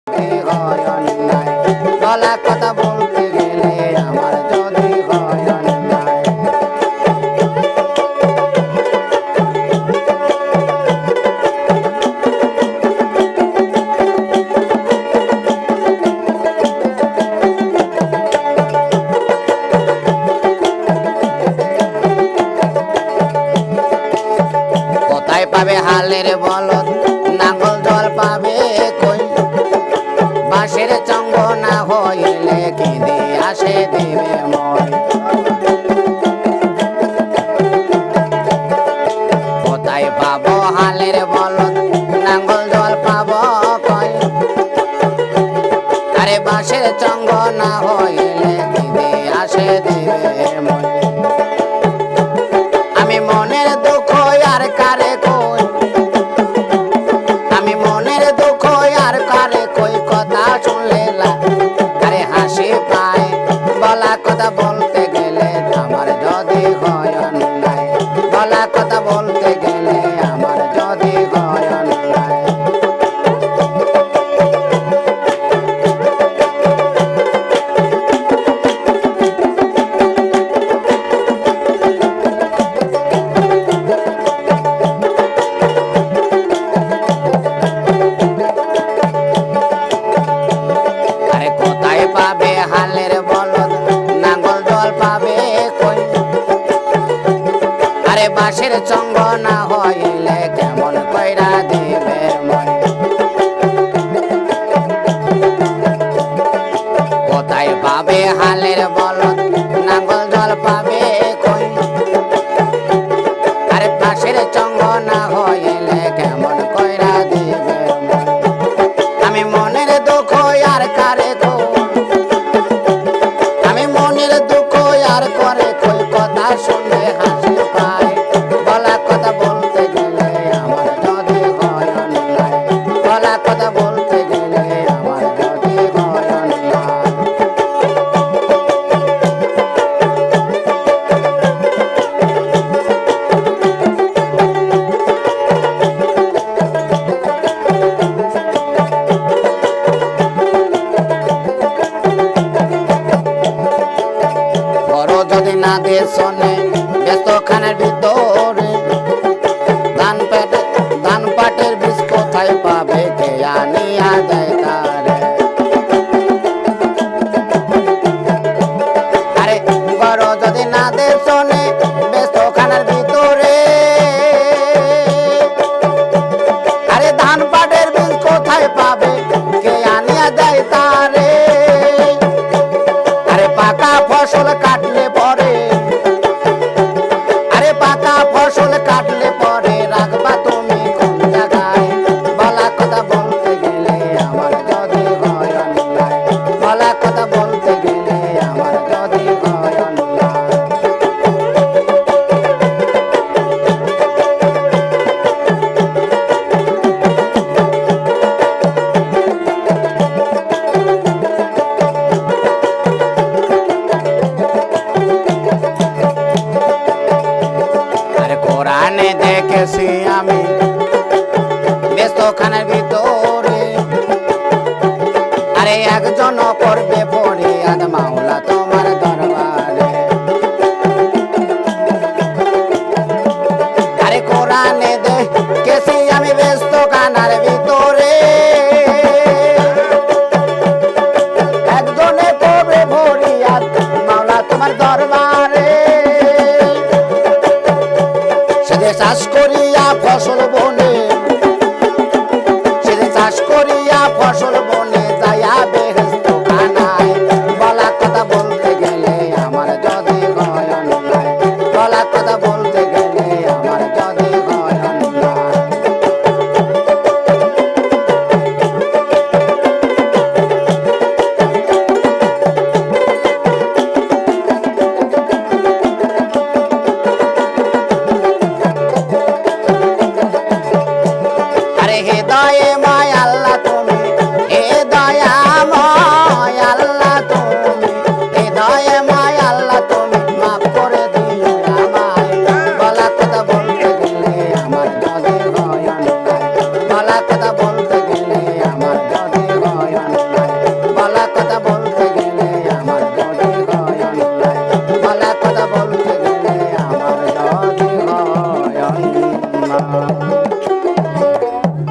হয় অন্যায়, বলা কথা বলতে গেলে আমার যদি হয় অন্যায়। কোথায় পাবে হালের বলদ, নাঙ্গল জল পাবে কই, বাঁশের চঙ্গ না হইলে কি দিয়ে আসে দেবে মই। কোথায় পাবো হালের বলদ, নাঙ্গল জল পাবো কই, আরে বাঁশের চঙ্গ না হইলে কি দিয়ে আসে দেবে মই। আমি মনের দুঃখ আর কারে কই, আমি মনের দুঃখ আর কারে কই, কথা শুনলে আরে হাসি পায়, বলা কথা বলতে গেলে আমার যদি হয় অন্যায়, বলা কথা বলতে গেলে আমার যদি হয় অন্যায়। পাবে হালের বলদ, নাঙ্গল জল পাবে কই, আরে বাঁশের চঙ্গ না হইলে কেমন কইরা দিবে মই। কোথায় পাবে হালের বলদ, নাঙ্গল জল পাবে কই, আরে বাঁশের চঙ্গ না হইলে কেমন কইরা দিবে মই। আমি মনের দুঃখ আর কারে কই, আমি মনের দুঃখ আর করে কই, কথা শুনলে হাসি পায়, বলা কথা বলতে গেলে আমার যদি হয় অন্যায়, বলা কথা বলতে গেলে আমার যদি হয় অন্যায়। যদি না দে শোনে ব্যস্ত খানের ভিতরে, ধান পাটের বীজ কোথায় পাবে কে আনিয়া দেয় তারে। আরে বড় যদি না দে শোনে ব্যস্ত খানের ভিতরে, আরে ধান পাটের বীজ কোথায় পাবে কে আনিয়া দেয় তারে। আরে পাকা ফসল কাটলে পরে, আরে পাকা ফসল কাটলে পরে রাখবা তুমি কোন জায়গায়, বলা কথা বলতে গেলে আমার যদি হয় অন্যায়, বলা কথা বলতে গেলে আমার যদি হয় অন্যায়। কোরআনে দেখেছি আমি ব্যস্ত খানের ভিতরে, আরে একজন করবে ফরিয়াদ মাওলা তোমার দরবারে। আরে কোরআনে দেখেছি আমি ব্যস্ত খানার ভিতরে, একজনে করবে ফরিয়াদ মাওলা তোমার দরবারে। চাষ করিয়া ফসল বনে, সে চাষ করিয়া ফসল